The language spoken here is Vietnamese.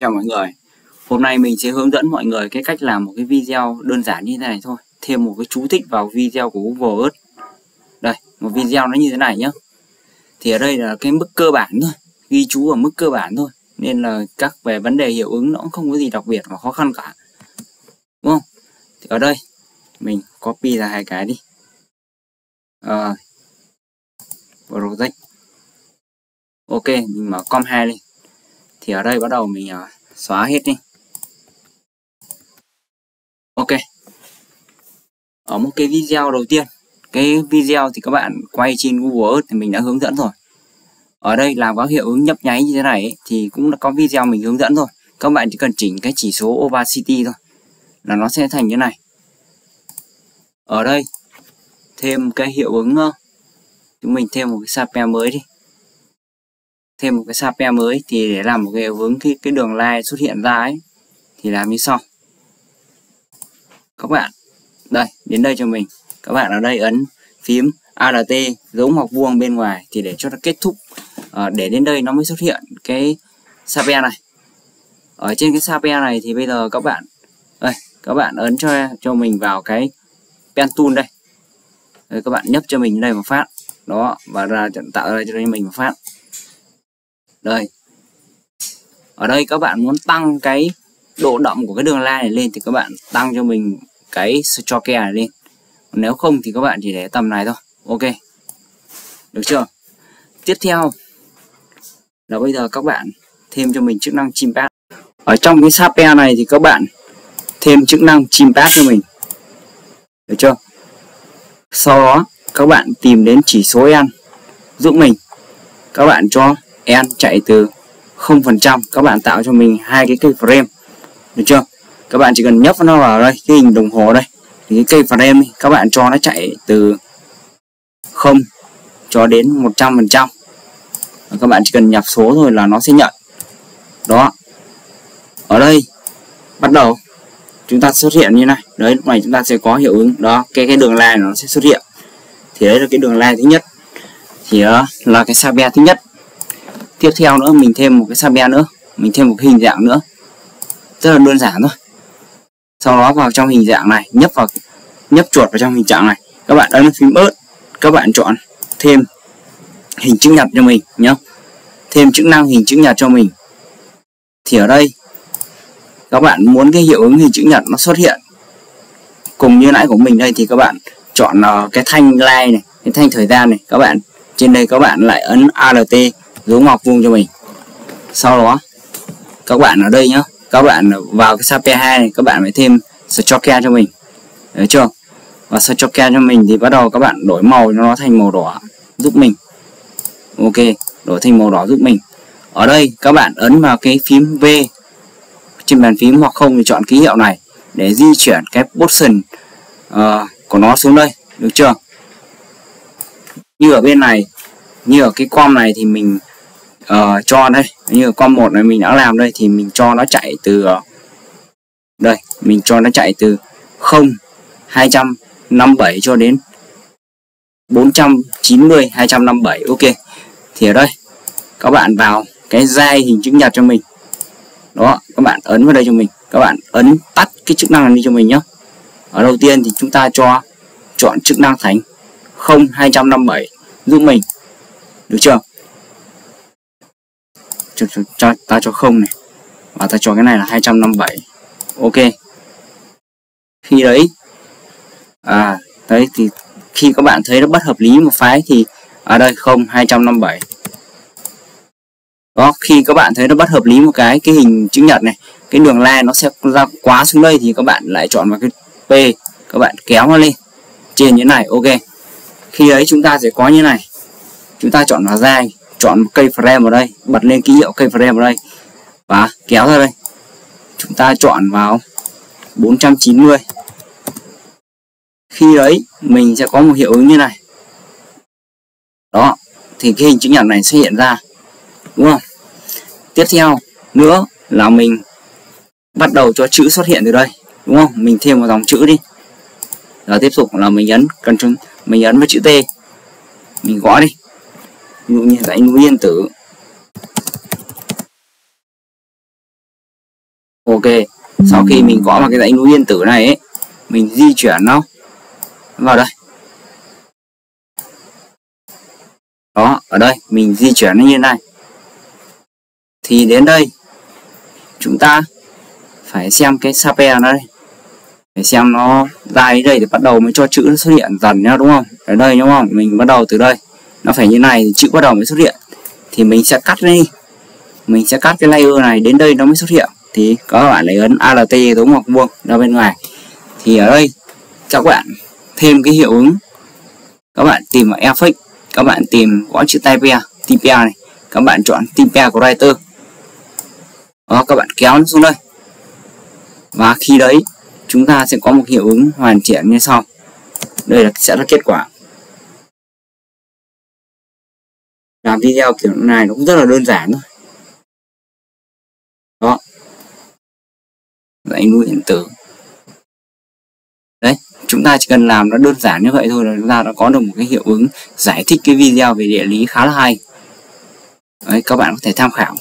Chào mọi người. Hôm nay mình sẽ hướng dẫn mọi người cái cách làm một cái video đơn giản như thế này thôi. Thêm một cái chú thích vào video của Google Earth. Đây, một video nó như thế này nhá. Thì ở đây là cái mức cơ bản thôi, ghi chú ở mức cơ bản thôi. Nên là các về vấn đề hiệu ứng nó cũng không có gì đặc biệt và khó khăn cả. Đúng không? Thì ở đây mình copy ra hai cái đi. Project. Ok, mình mở com 2 lên. Thì ở đây bắt đầu mình xóa hết đi. Ok. Ở một cái video đầu tiên, cái video thì các bạn quay trên Google Earth thì mình đã hướng dẫn rồi. Ở đây làm các hiệu ứng nhấp nháy như thế này ấy, thì cũng đã có video mình hướng dẫn rồi. Các bạn chỉ cần chỉnh cái chỉ số opacity thôi là nó sẽ thành như thế này. Ở đây thêm cái hiệu ứng, chúng mình thêm một cái sapia mới đi. Thêm một cái sapia mới thì để làm một cái hiệu ứng khi cái đường line xuất hiện ra ấy thì làm như sau. Các bạn đây, đến đây cho mình. Các bạn ở đây ấn phím Alt dấu ngoặc vuông bên ngoài thì để cho nó kết thúc. Để đến đây nó mới xuất hiện cái sapia này. Ở trên cái sapia này thì bây giờ các bạn đây, các bạn ấn cho mình vào cái pen tool đây. Đây, các bạn nhấp cho mình đây một phát. Đó, và tạo ra cho mình một phát. Đây. Ở đây các bạn muốn tăng cái độ đậm của cái đường line này lên thì các bạn tăng cho mình cái stroke này lên. Nếu không thì các bạn chỉ để tầm này thôi. Ok. Được chưa? Tiếp theo là bây giờ các bạn thêm cho mình chức năng chim path. Ở trong cái sapia này thì các bạn thêm chức năng chim path cho mình. Được chưa? Sau đó các bạn tìm đến chỉ số n giúp mình. Các bạn cho n chạy từ 0%, các bạn tạo cho mình hai cái cây frame. Được chưa? Các bạn chỉ cần nhấp nó vào đây, cái hình đồng hồ đây. Thì cái cây frame các bạn cho nó chạy từ 0 cho đến 100%. Các bạn chỉ cần nhập số thôi là nó sẽ nhận. Đó. Ở đây bắt đầu chúng ta xuất hiện như này. Đấy, lúc này chúng ta sẽ có hiệu ứng đó, cái đường line nó sẽ xuất hiện. Thì đấy là cái đường line thứ nhất. Thì đó là cái sapia thứ nhất. Tiếp theo nữa mình thêm một cái sapia nữa, mình thêm một cái hình dạng nữa. Rất là đơn giản thôi. Sau đó vào trong hình dạng này, nhấp chuột vào trong hình dạng này, các bạn ấn phím ớt, các bạn chọn thêm hình chữ nhật cho mình nhé. Thêm chức năng hình chữ nhật cho mình. Thì ở đây các bạn muốn cái hiệu ứng hình chữ nhật nó xuất hiện cùng như nãy của mình đây thì các bạn chọn cái thanh line này, cái thanh thời gian này, các bạn trên đây các bạn lại ấn Alt dấu ngoặc vuông cho mình. Sau đó các bạn ở đây nhá, các bạn vào cái sapia 2 này, các bạn phải thêm stroke cho mình. Được chưa? Và stroke cho mình thì bắt đầu các bạn đổi màu cho nó thành màu đỏ giúp mình. Ok, đổi thành màu đỏ giúp mình. Ở đây các bạn ấn vào cái phím V trên bàn phím hoặc không thì chọn ký hiệu này để di chuyển cái position của nó xuống đây. Được chưa? Như ở bên này, như ở cái com này thì mình cho đây, như ở com 1 này mình đã làm đây thì mình cho nó chạy từ đây, mình cho nó chạy từ 257 cho đến 490 257. Ok. Thì ở đây các bạn vào cái dai hình chữ nhật cho mình. Đó, các bạn ấn vào đây cho mình. Các bạn ấn tắt cái chức năng này đi cho mình nhé. Ở đầu tiên thì chúng ta chọn chức năng thành 257 giúp mình. Được chưa? Ta cho 0 này. Và ta cho cái này là 257. Ok. Khi đấy đấy thì khi các bạn thấy nó bất hợp lý một phái thì ở đây 257. Đó, khi các bạn thấy nó bất hợp lý một cái hình chữ nhật này, cái đường line nó sẽ ra quá xuống đây thì các bạn lại chọn vào cái P, các bạn kéo nó lên trên như thế này. Ok. Khi ấy chúng ta sẽ có như này. Chúng ta chọn vào dai, chọn một cây frame vào đây, bật lên ký hiệu cây frame vào đây và kéo ra đây. Chúng ta chọn vào 490. Khi đấy mình sẽ có một hiệu ứng như này. Đó, thì cái hình chữ nhật này sẽ hiện ra. Đúng không? Tiếp theo nữa là mình bắt đầu cho chữ xuất hiện từ đây. Đúng không? Mình thêm một dòng chữ đi. Rồi tiếp tục là mình ấn vào chữ T. Mình gõ đi. Ví dụ như dãy núi Yên Tử. Ok, sau khi mình có một cái dãy núi yên tử này ấy, mình di chuyển nó vào đây. Đó, ở đây mình di chuyển nó như thế này. Thì đến đây chúng ta phải xem cái Sape nó đây, để xem nó ra đến đây thì bắt đầu mới cho chữ nó xuất hiện dần nhá, đúng không? Ở đây đúng không? Mình bắt đầu từ đây, nó phải như này thì chữ bắt đầu mới xuất hiện. Thì mình sẽ cắt đi, mình sẽ cắt cái layer này đến đây nó mới xuất hiện. Thì các bạn lại ấn Alt đúng hoặc vuông ra bên ngoài. Thì ở đây các bạn thêm cái hiệu ứng, các bạn tìm vào Effect, các bạn tìm gõ chữ TP này, các bạn chọn TP Writer. Đó, các bạn kéo nó xuống đây. Và khi đấy chúng ta sẽ có một hiệu ứng hoàn chỉnh như sau. Đây sẽ là kết quả. Làm video kiểu này nó cũng rất là đơn giản thôi. Đó, dãy núi điện tử. Đấy, chúng ta chỉ cần làm nó đơn giản như vậy thôi là chúng ta đã có được một cái hiệu ứng giải thích cái video về địa lý khá là hay. Đấy, các bạn có thể tham khảo.